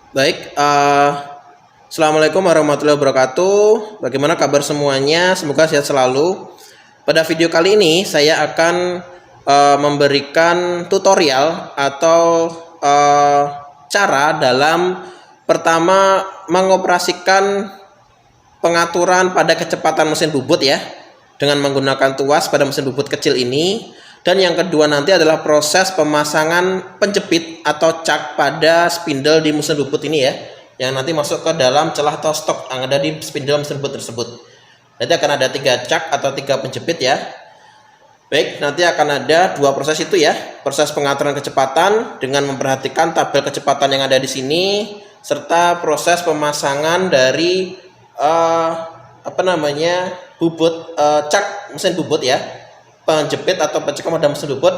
Baik, Assalamualaikum warahmatullahi wabarakatuh. Bagaimana kabar semuanya? Semoga sehat selalu. Pada video kali ini saya akan memberikan tutorial atau cara dalam pertama mengoperasikan pengaturan pada kecepatan mesin bubut ya, dengan menggunakan tuas pada mesin bubut kecil ini. Dan yang kedua nanti adalah proses pemasangan penjepit atau cak pada spindle di mesin bubut ini ya, yang nanti masuk ke dalam celah atau stok yang ada di spindle mesin bubut tersebut. Nanti akan ada 3 cak atau 3 penjepit ya. Baik, nanti akan ada 2 proses itu ya. Proses pengaturan kecepatan dengan memperhatikan tabel kecepatan yang ada di sini, serta proses pemasangan dari bubut cak mesin bubut ya, penjepit atau pencekam pada mesin bubut.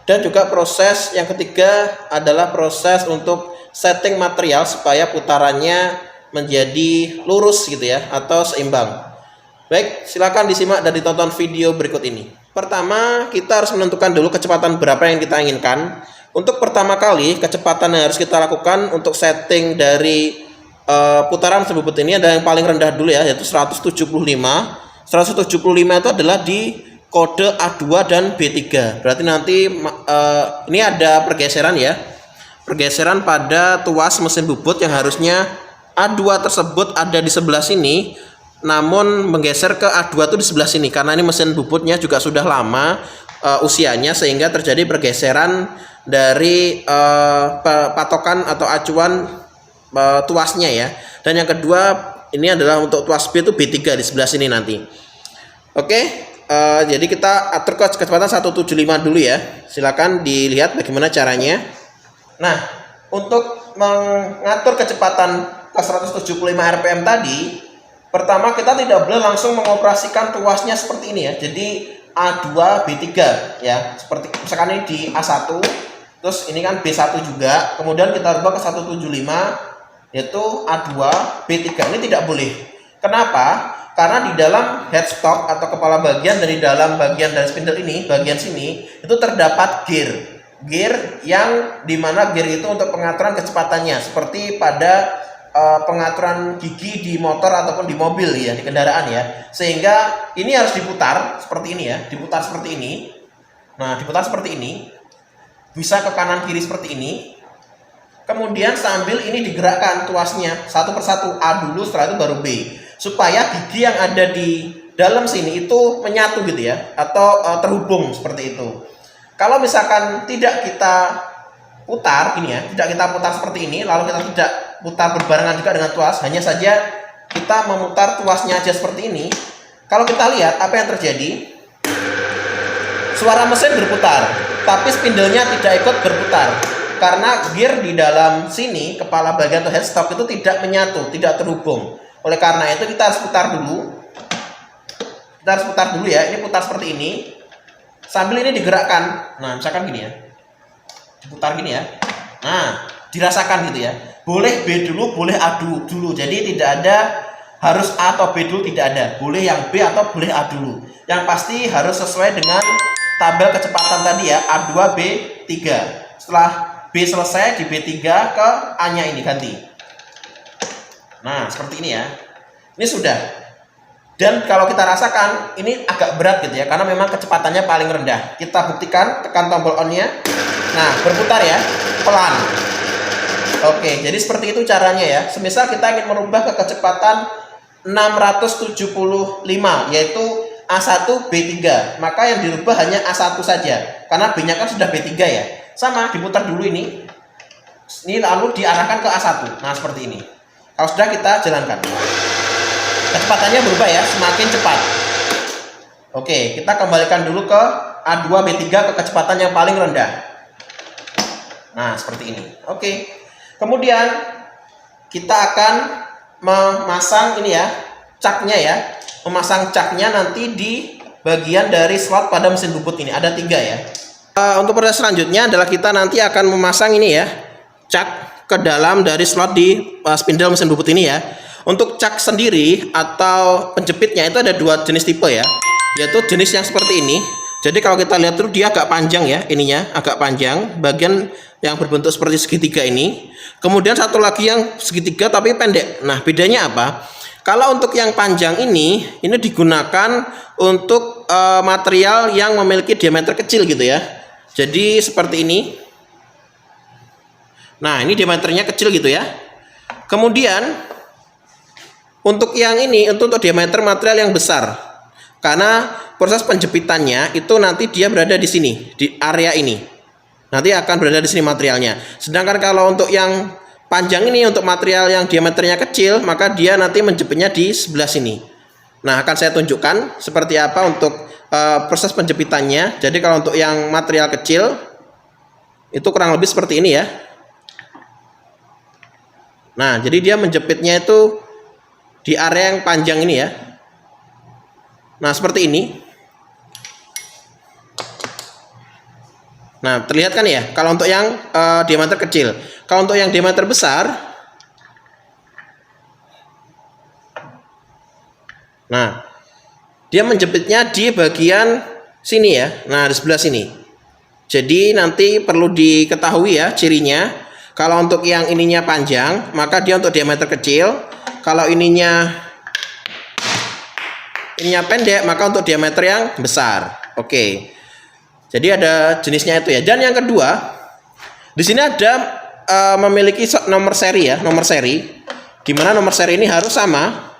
Dan juga proses yang ketiga adalah proses untuk setting material supaya putarannya menjadi lurus gitu ya, atau seimbang. Baik, silakan disimak dan ditonton video berikut ini. Pertama, kita harus menentukan dulu kecepatan berapa yang kita inginkan. Untuk pertama kali, kecepatan yang harus kita lakukan untuk setting dari putaran mesin bubut ini ada yang paling rendah dulu ya, yaitu 175. 175 itu adalah di kode A2 dan B3. Berarti nanti ini ada pergeseran ya. Pergeseran pada tuas mesin bubut yang harusnya A2 tersebut ada di sebelah sini, namun menggeser ke A2 itu di sebelah sini karena ini mesin bubutnya juga sudah lama usianya, sehingga terjadi pergeseran dari patokan atau acuan tuasnya ya. Dan yang kedua ini adalah untuk tuas B itu B3 di sebelah sini nanti. Oke. Jadi kita atur ke kecepatan 175 dulu ya. Silakan dilihat bagaimana caranya. Nah, untuk mengatur kecepatan ke 175 rpm tadi, pertama kita tidak boleh langsung mengoperasikan tuasnya seperti ini ya. Jadi A2 B3 ya. Seperti misalkan ini di A1, terus ini kan B1 juga, kemudian kita rubah ke 175 yaitu A2 B3. Ini tidak boleh. Kenapa? Karena di dalam headstock atau kepala bagian dari dalam bagian dari spindle ini, bagian sini itu terdapat gear yang dimana gear itu untuk pengaturan kecepatannya, seperti pada pengaturan gigi di motor ataupun di mobil ya, di kendaraan ya. Sehingga ini harus diputar seperti ini ya, diputar seperti ini. Nah, diputar seperti ini, bisa ke kanan kiri seperti ini. Kemudian sambil ini digerakkan tuasnya satu persatu, A dulu, setelah itu baru B, supaya gigi yang ada di dalam sini itu menyatu gitu ya, atau terhubung seperti itu. Kalau misalkan tidak kita putar ini ya, tidak kita putar seperti ini, lalu kita tidak putar berbarengan juga dengan tuas, hanya saja kita memutar tuasnya aja seperti ini. Kalau kita lihat apa yang terjadi, suara mesin berputar, tapi spindlenya tidak ikut berputar karena gear di dalam sini, kepala bagian atau headstock itu tidak menyatu, tidak terhubung. Oleh karena itu kita harus putar dulu. Kita harus putar dulu ya. Ini putar seperti ini. Sambil ini digerakkan. Nah, misalkan gini ya. Diputar gini ya. Nah, dirasakan gitu ya. Boleh B dulu, boleh A dulu. Jadi tidak ada harus A atau B dulu, tidak ada. Boleh yang B atau boleh A dulu. Yang pasti harus sesuai dengan tabel kecepatan tadi ya, A2 B3. Setelah B selesai, di B3 ke A-nya ini ganti. Nah, seperti ini ya. Ini sudah. Dan kalau kita rasakan, ini agak berat gitu ya, karena memang kecepatannya paling rendah. Kita buktikan, tekan tombol on-nya. Nah, berputar ya, pelan. Oke, jadi seperti itu caranya ya. Semisal kita ingin merubah ke kecepatan 675, yaitu A1 B3. Maka yang dirubah hanya A1 saja, karena B-nya kan sudah B3 ya. Sama, diputar dulu ini. Ini lalu diarahkan ke A1. Nah, seperti ini. Kalau sudah, kita jalankan. Kecepatannya berubah ya, semakin cepat. Oke, kita kembalikan dulu ke A2 B3 ke kecepatan yang paling rendah. Nah, seperti ini. Oke. Kemudian kita akan memasang ini ya, caknya ya. Memasang caknya nanti di bagian dari slot pada mesin bubut ini. Ada 3 ya. Untuk proses selanjutnya adalah kita nanti akan memasang ini ya, cak ke dalam dari slot di spindle mesin bubut ini ya. Untuk cak sendiri atau penjepitnya itu ada 2 jenis tipe ya, yaitu jenis yang seperti ini Jadi kalau kita lihat tuh dia agak panjang ya, ininya agak panjang, bagian yang berbentuk seperti segitiga ini. Kemudian satu lagi yang segitiga tapi pendek. Nah, bedanya apa? Kalau untuk yang panjang ini digunakan untuk material yang memiliki diameter kecil gitu ya. Jadi seperti ini. Nah, ini diameternya kecil gitu ya. Kemudian untuk yang ini untuk diameter material yang besar. Karena proses penjepitannya itu nanti dia berada di sini, di area ini. Nanti akan berada di sini materialnya. Sedangkan kalau untuk yang panjang ini untuk material yang diameternya kecil, maka dia nanti menjepitnya di sebelah sini. Nah, akan saya tunjukkan seperti apa untuk proses penjepitannya. Jadi kalau untuk yang material kecil itu kurang lebih seperti ini ya. Nah, jadi dia menjepitnya itu di area yang panjang ini ya. Nah, seperti ini. Nah, terlihat kan ya, kalau untuk yang diameter kecil. Kalau untuk yang diameter besar, nah, dia menjepitnya di bagian sini ya. Nah, di sebelah sini. Jadi nanti perlu diketahui ya cirinya. Kalau untuk yang ininya panjang, maka dia untuk diameter kecil. Kalau ininya pendek, maka untuk diameter yang besar. Oke. Jadi ada jenisnya itu ya. Dan yang kedua, di sini ada memiliki nomor seri ya, nomor seri. Di mana nomor seri ini harus sama.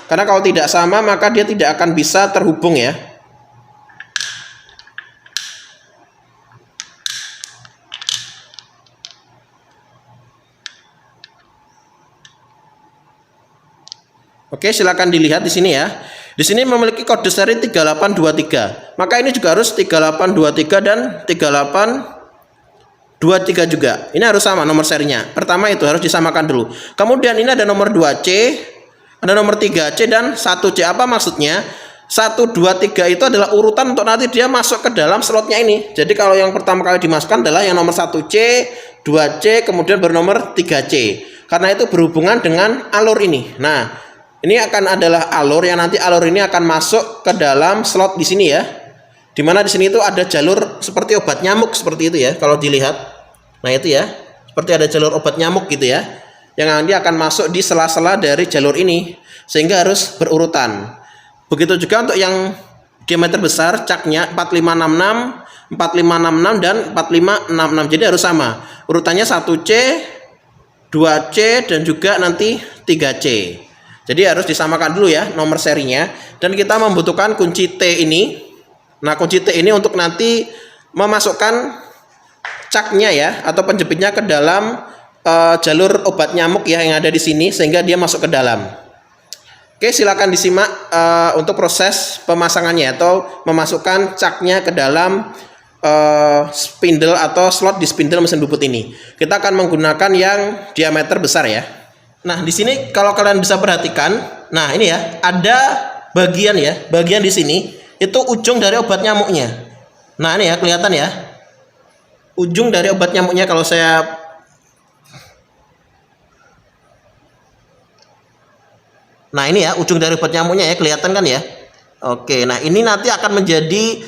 Karena kalau tidak sama, maka dia tidak akan bisa terhubung ya. Oke, silakan dilihat di sini ya. Di sini memiliki kode seri 3823. Maka ini juga harus 3823 dan 3823 juga. Ini harus sama nomor serinya. Pertama itu harus disamakan dulu. Kemudian ini ada nomor 2C, ada nomor 3C dan 1C. Apa maksudnya? 1, 2, 3 itu adalah urutan untuk nanti dia masuk ke dalam slotnya ini. Jadi kalau yang pertama kali dimasukkan adalah yang nomor 1C, 2C, kemudian bernomor 3C. Karena itu berhubungan dengan alur ini. Nah, ini akan adalah alur yang nanti alur ini akan masuk ke dalam slot di sini ya. Dimana di sini itu ada jalur seperti obat nyamuk seperti itu ya kalau dilihat. Nah itu ya, seperti ada jalur obat nyamuk gitu ya. Yang nanti akan masuk di sela-sela dari jalur ini sehingga harus berurutan. Begitu juga untuk yang diameter besar caknya 4566, 4566 dan 4566. Jadi harus sama. Urutannya 1C, 2C dan juga nanti 3C. Jadi harus disamakan dulu ya nomor serinya. Dan kita membutuhkan kunci T ini. Nah, kunci T ini untuk nanti memasukkan caknya ya atau penjepitnya ke dalam jalur obat nyamuk ya yang ada di sini sehingga dia masuk ke dalam. Oke, silakan disimak untuk proses pemasangannya atau memasukkan caknya ke dalam spindle atau slot di spindle mesin bubut ini. Kita akan menggunakan yang diameter besar ya. Nah, di sini kalau kalian bisa perhatikan, nah ini ya, ada bagian ya, bagian di sini itu ujung dari obat nyamuknya. Nah, ini ya kelihatan ya. Ujung dari obat nyamuknya kalau saya Nah, ini ya ujung dari obat nyamuknya ya, kelihatan kan ya. Oke, nah ini nanti akan menjadi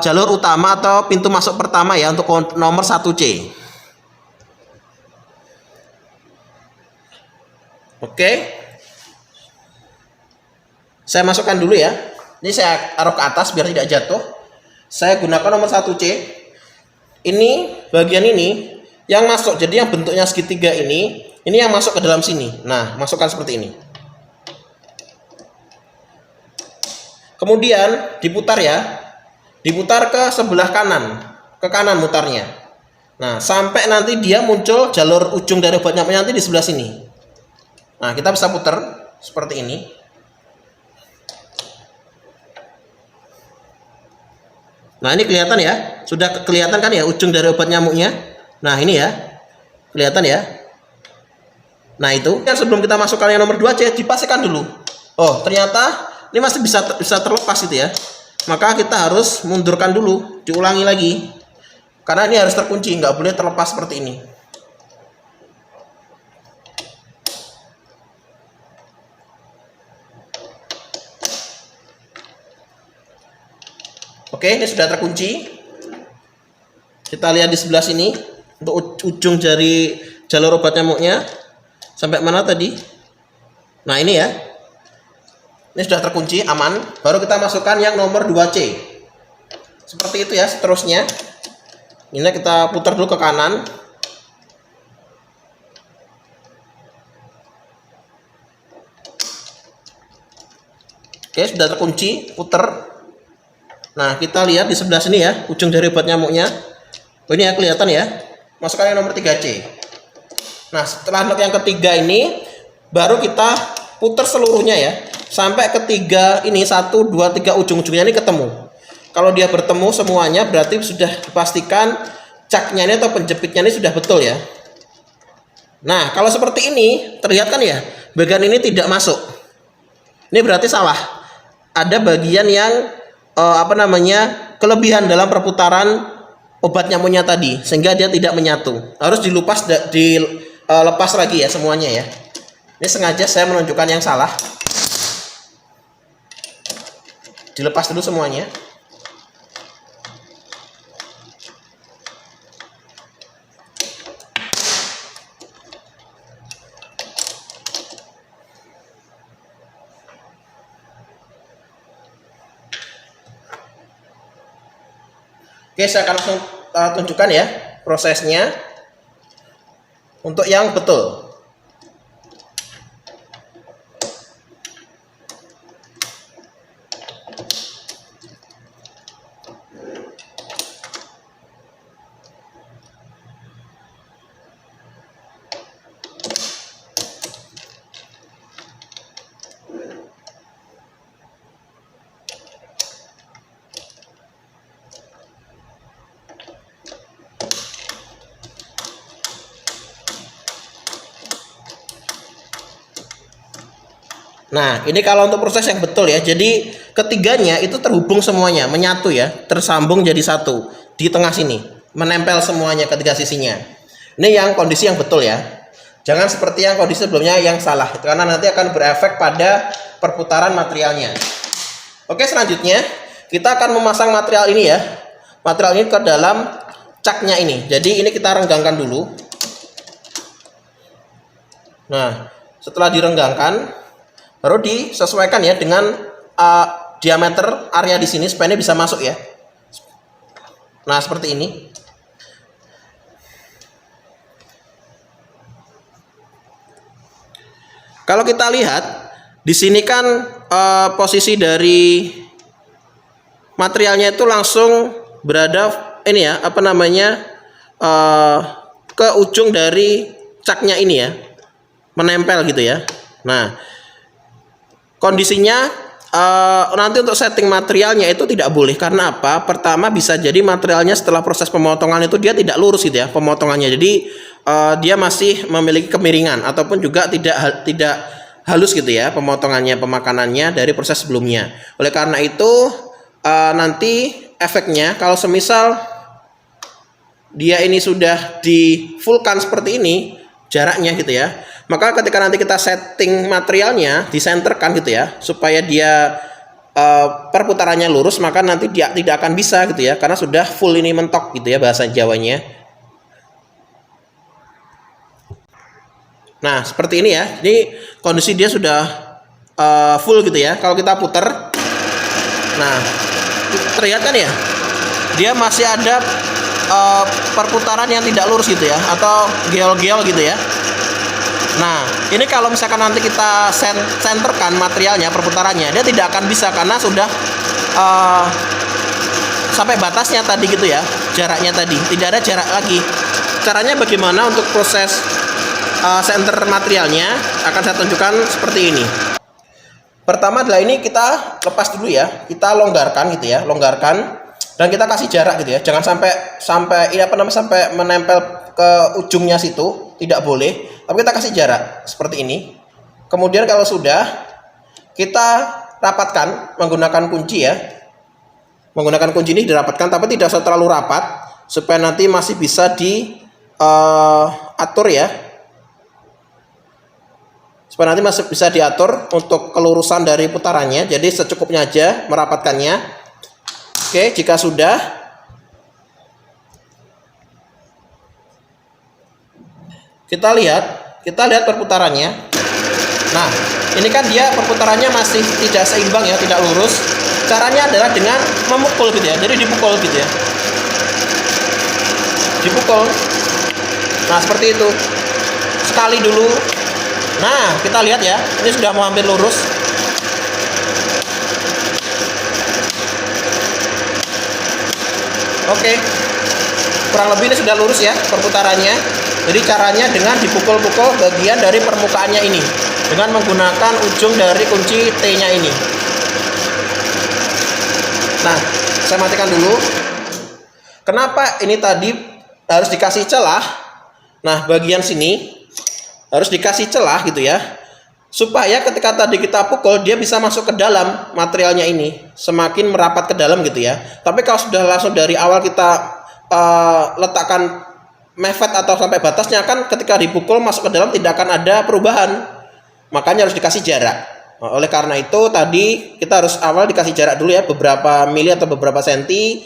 jalur utama atau pintu masuk pertama ya untuk nomor 1C. Oke, saya masukkan dulu ya. Ini saya taruh ke atas biar tidak jatuh. Saya gunakan nomor 1C. Ini bagian ini yang masuk. Jadi yang bentuknya segitiga ini yang masuk ke dalam sini. Nah, masukkan seperti ini. Kemudian diputar ya. Diputar ke sebelah kanan. Ke kanan mutarnya. Nah, sampai nanti dia muncul jalur ujung dari obat nyamuknya nanti di sebelah sini. Nah, kita bisa putar seperti ini. Nah, ini kelihatan ya. Sudah kelihatan kan ya ujung dari obat nyamuknya. Nah, ini ya. Kelihatan ya. Nah, itu kan sebelum kita masukkan yang nomor 2C, dipastikan dulu. Oh, ternyata ini masih bisa terlepas itu ya. Maka kita harus mundurkan dulu, diulangi lagi. Karena ini harus terkunci, nggak boleh terlepas seperti ini. Oke, ini sudah terkunci. Kita lihat di sebelah sini untuk ujung dari jalur obat nyamuknya sampai mana tadi. Nah ini ya, ini sudah terkunci, aman. Baru kita masukkan yang nomor 2C. Seperti itu ya seterusnya. Ini kita putar dulu ke kanan. Oke, sudah terkunci, putar. Nah kita lihat di sebelah sini ya, ujung dari obat nyamuknya. Oh, ini ya kelihatan ya. Masukkan yang nomor 3C. Nah setelah yang ketiga ini baru kita putar seluruhnya ya, sampai ketiga ini 1, 2, 3 ujung-ujungnya ini ketemu. Kalau dia bertemu semuanya berarti sudah dipastikan caknya ini atau penjepitnya ini sudah betul ya. Nah kalau seperti ini terlihat kan ya, bagian ini tidak masuk. Ini berarti salah. Ada bagian yang kelebihan dalam perputaran obat nyamuknya tadi, sehingga dia tidak menyatu. Harus dilepas lagi ya semuanya ya. Ini sengaja saya menunjukkan yang salah. Dilepas dulu semuanya. Oke, saya akan langsung tunjukkan ya prosesnya untuk yang betul. Nah, ini kalau untuk proses yang betul ya. Jadi ketiganya itu terhubung semuanya, menyatu ya, tersambung jadi satu di tengah sini, menempel semuanya ketiga sisinya. Ini yang kondisi yang betul ya. Jangan seperti yang kondisi sebelumnya yang salah, karena nanti akan berefek pada perputaran materialnya. Oke, selanjutnya kita akan memasang material ini ya. Material ini ke dalam caknya ini. Jadi ini kita renggangkan dulu. Nah, setelah direnggangkan baru disesuaikan ya dengan diameter area di sini supaya ini bisa masuk ya. Nah seperti ini. Kalau kita lihat di sini kan posisi dari materialnya itu langsung berada ini ya ke ujung dari caknya ini ya, menempel gitu ya. Nah kondisinya nanti untuk setting materialnya itu tidak boleh. Karena apa? Pertama bisa jadi materialnya setelah proses pemotongan itu dia tidak lurus gitu ya pemotongannya. Jadi dia masih memiliki kemiringan ataupun juga tidak halus gitu ya pemotongannya, pemakanannya dari proses sebelumnya. Oleh karena itu nanti efeknya kalau semisal dia ini sudah di fullkan seperti ini jaraknya gitu ya, maka ketika nanti kita setting materialnya disenterkan gitu ya supaya dia perputarannya lurus, maka nanti dia tidak akan bisa gitu ya karena sudah full ini mentok gitu ya bahasa Jawanya. Nah seperti ini ya, ini kondisi dia sudah full gitu ya. Kalau kita putar, nah terlihat kan ya dia masih ada perputaran yang tidak lurus gitu ya, atau geol-geol gitu ya. Nah ini kalau misalkan nanti kita senterkan materialnya, perputarannya, dia tidak akan bisa karena sudah sampai batasnya tadi gitu ya, jaraknya tadi tidak ada jarak lagi. Caranya bagaimana untuk proses center materialnya akan saya tunjukkan seperti ini. Pertama adalah ini kita lepas dulu ya, kita longgarkan gitu ya, longgarkan dan kita kasih jarak gitu ya, jangan sampai menempel ke ujungnya situ, tidak boleh, tapi kita kasih jarak seperti ini. Kemudian kalau sudah, kita rapatkan menggunakan kunci ya, menggunakan kunci ini dirapatkan tapi tidak terlalu rapat supaya nanti masih bisa diatur ya, supaya nanti masih bisa diatur untuk kelurusan dari putarannya. Jadi secukupnya aja merapatkannya. Oke, jika sudah, kita lihat perputarannya. Nah, ini kan dia perputarannya masih tidak seimbang ya, tidak lurus. Caranya adalah dengan memukul gitu ya. Jadi dipukul gitu ya. Dipukul. Nah, seperti itu. Sekali dulu. Nah, kita lihat ya, ini sudah mau hampir lurus. Oke, kurang lebih ini sudah lurus ya perputarannya. Jadi caranya dengan dipukul-pukul bagian dari permukaannya ini dengan menggunakan ujung dari kunci T-nya ini. Nah, saya matikan dulu. Kenapa ini tadi harus dikasih celah? Nah, bagian sini harus dikasih celah gitu ya, supaya ketika tadi kita pukul dia bisa masuk ke dalam materialnya ini, semakin merapat ke dalam gitu ya. Tapi kalau sudah langsung dari awal kita letakkan mefet atau sampai batasnya, kan ketika dipukul masuk ke dalam tidak akan ada perubahan. Makanya harus dikasih jarak. Oleh karena itu tadi kita harus awal dikasih jarak dulu ya, beberapa mili atau beberapa senti.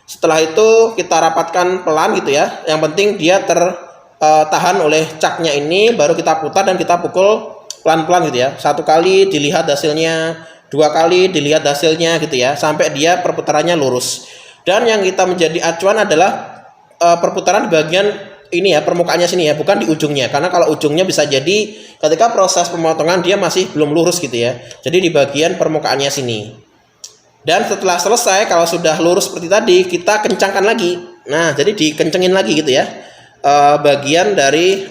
Setelah itu kita rapatkan pelan gitu ya. Yang penting dia tertahan oleh caknya ini, baru kita putar dan kita pukul pelan-pelan gitu ya. 1 kali dilihat hasilnya, 2 kali dilihat hasilnya gitu ya, sampai dia perputarannya lurus. Dan yang kita menjadi acuan adalah perputaran di bagian ini ya, permukaannya sini ya, bukan di ujungnya. Karena kalau ujungnya bisa jadi ketika proses pemotongan dia masih belum lurus gitu ya. Jadi di bagian permukaannya sini. Dan setelah selesai, kalau sudah lurus seperti tadi, kita kencangkan lagi. Nah, jadi dikencengin lagi gitu ya, bagian dari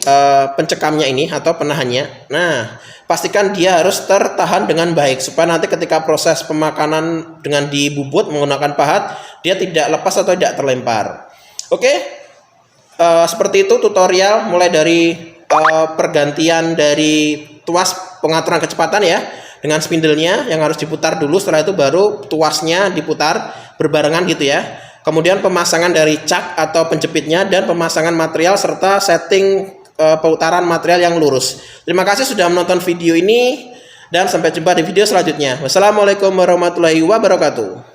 pencekamnya ini atau penahannya. Nah, pastikan dia harus tertahan dengan baik supaya nanti ketika proses pemakanan dengan dibubut menggunakan pahat, dia tidak lepas atau tidak terlempar. Oke, seperti itu tutorial mulai dari pergantian dari tuas pengaturan kecepatan ya, dengan spindle-nya yang harus diputar dulu, setelah itu baru tuasnya diputar berbarengan gitu ya. Kemudian pemasangan dari cak atau penjepitnya dan pemasangan material serta setting pemutaran material yang lurus. Terima kasih sudah menonton video ini dan sampai jumpa di video selanjutnya. Wassalamualaikum warahmatullahi wabarakatuh.